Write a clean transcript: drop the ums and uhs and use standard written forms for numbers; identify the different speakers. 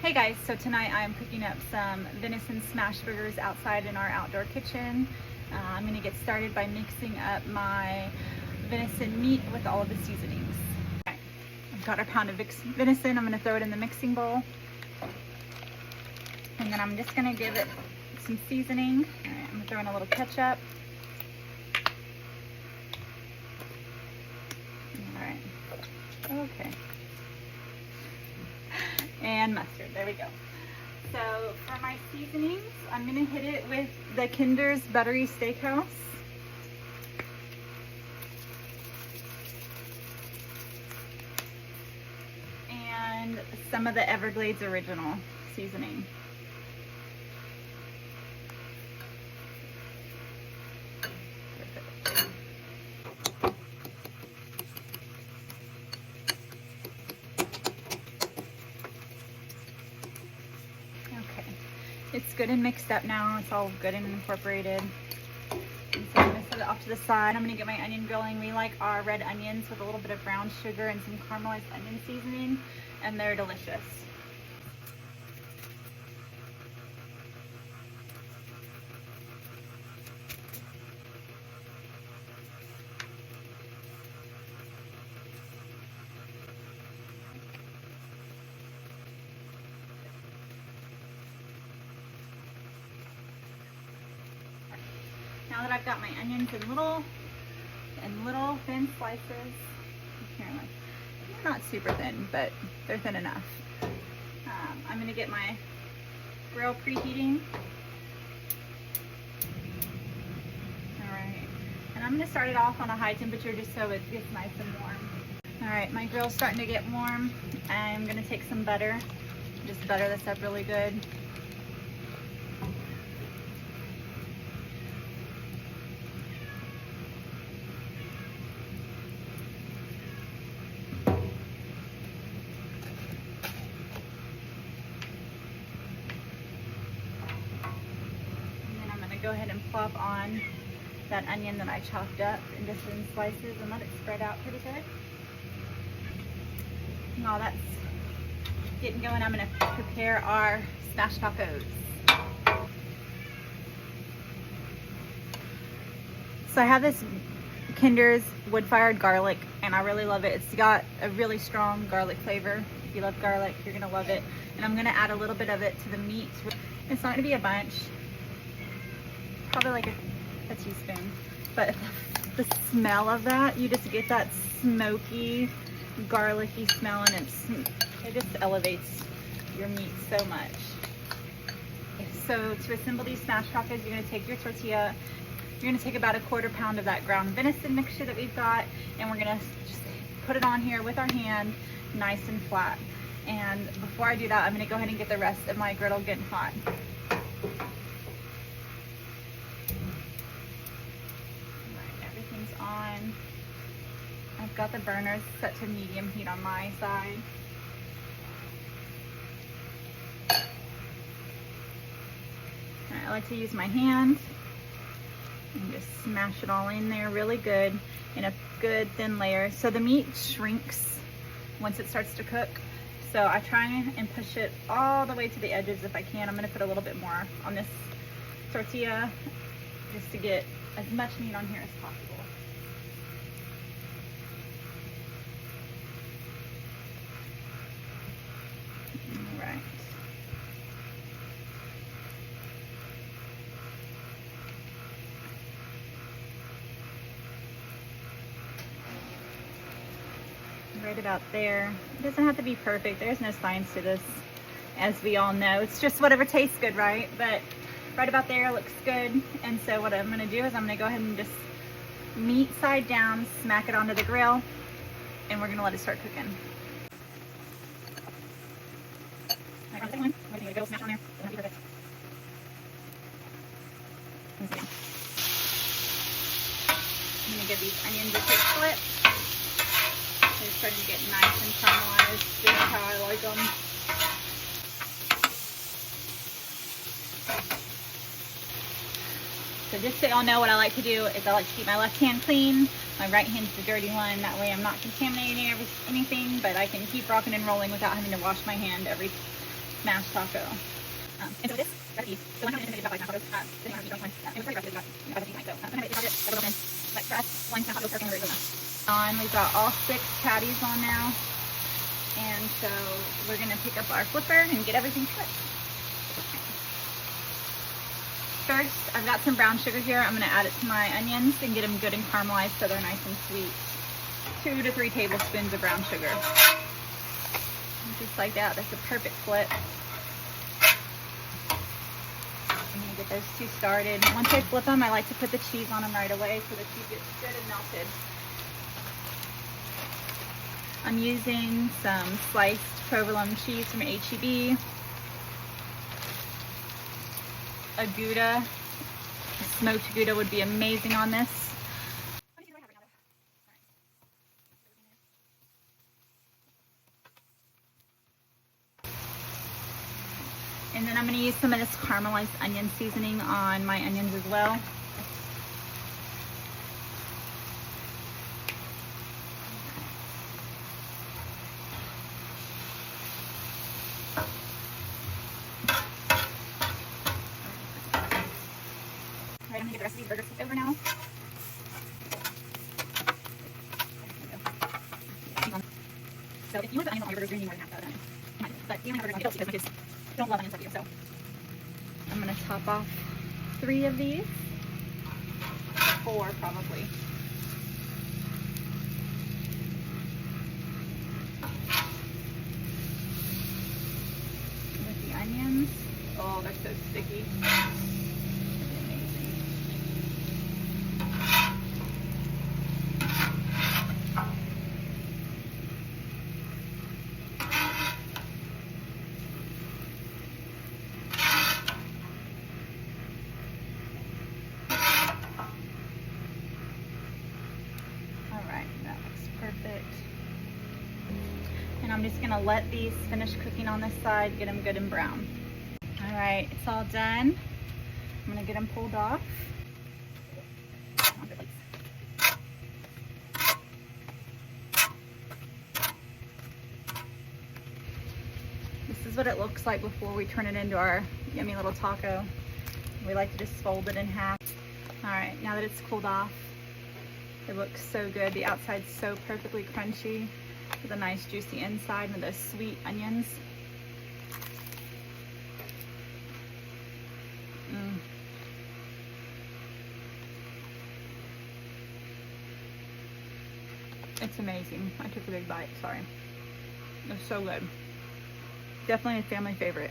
Speaker 1: Hey guys, so tonight I'm cooking up some venison smash burgers outside in our outdoor kitchen. I'm going to get started by mixing up my venison meat with all of the seasonings. Okay, I've got our pound of venison. I'm going to throw it in the mixing bowl. And then I'm just going to give it some seasoning. All right, I'm going to throw in a little ketchup. All right, okay. And mustard, there we go. So for my seasonings, I'm gonna hit it with the Kinder's Buttery Steakhouse. And some of the Everglades Original Seasoning. It's good and mixed up now. It's all good and incorporated. And so I'm gonna set it off to the side. I'm gonna get my onion grilling. We like our red onions with a little bit of brown sugar and some caramelized onion seasoning, and they're delicious. Now that I've got my onions in little thin slices, here, not super thin, but they're thin enough. I'm gonna get my grill preheating. All right, and I'm gonna start it off on a high temperature just so it gets nice and warm. All right, my grill's starting to get warm. I'm gonna take some butter, just butter this up really good. Go ahead and plop on that onion that I chopped up into thin slices and let it spread out pretty good. And while that's getting going, I'm going to prepare our smashed tacos. So I have this Kinder's Woodfired garlic, and I really love it. It's got a really strong garlic flavor. If you love garlic, you're going to love it. And I'm going to add a little bit of it to the meat. It's not going to be a bunch. Probably like a teaspoon, but the smell of that, you just get that smoky, garlicky smell, and it just elevates your meat so much. So to assemble these smash tacos, you're going to take your tortilla. You're going to take about a 1/4 pound of that ground venison mixture that we've got, and we're going to just put it on here with our hand, nice and flat. And before I do that, I'm going to go ahead and get the rest of my griddle getting hot. On. I've got the burners set to medium heat on my side. I like to use my hand and just smash it all in there really good in a good thin layer. So the meat shrinks once it starts to cook. So I try and push it all the way to the edges if I can. I'm going to put a little bit more on this tortilla just to get as much meat on here as possible. Right about there. It doesn't have to be perfect. There's no science to this, as we all know. It's just whatever tastes good, right? But right about there looks good. And so what I'm gonna do is I'm gonna go ahead and just meat side down, smack it onto the grill, and we're gonna let it start cooking. All right, one. We're gonna go smash on there. It'll be perfect. I'm gonna give these onions a quick flip. They're starting to get nice and caramelized, just how I like them. So just so y'all know, what I like to do is I like to keep my left hand clean, my right hand's the dirty one. That way I'm not contaminating anything, but I can keep rocking and rolling without having to wash my hand every mashed taco. And so this recipe, so one time I made about 5 mashed tacos, depending on how you don't want, it was pretty aggressive, it was about 5 each night, so sometimes I did it, in, like fresh, one taco turkey and Arizona. We've got all 6 patties on now, and so we're gonna pick up our flipper and get everything cooked. First, I've got some brown sugar here. I'm gonna add it to my onions and get them good and caramelized so they're nice and sweet. 2 to 3 tablespoons of brown sugar. And just like that, that's a perfect flip. I'm gonna get those 2 started. Once I flip them, I like to put the cheese on them right away so the cheese gets good and melted. I'm using some sliced provolone cheese from H-E-B. A Gouda, smoked Gouda would be amazing on this. And then I'm going to use some of this caramelized onion seasoning on my onions as well. Alright, I'm going to get the rest of these burgers cooked over now. So if you want to put onions on your burgers, you're going to need more than half that onion. But you don't have burgers on because my kids don't love onions like you. So I'm going to top off 3 of these. 4 probably. With the onions. Oh, they're so sticky. Perfect. And I'm just gonna let these finish cooking on this side, get them good and brown. All right, it's all done. I'm gonna get them pulled off. This is what it looks like before we turn it into our yummy little taco. We like to just fold it in half. All right, now that it's cooled off, it looks so good. The outside's so perfectly crunchy with a nice juicy inside and those sweet onions. It's amazing. I took a big bite, sorry. It was so good. Definitely a family favorite.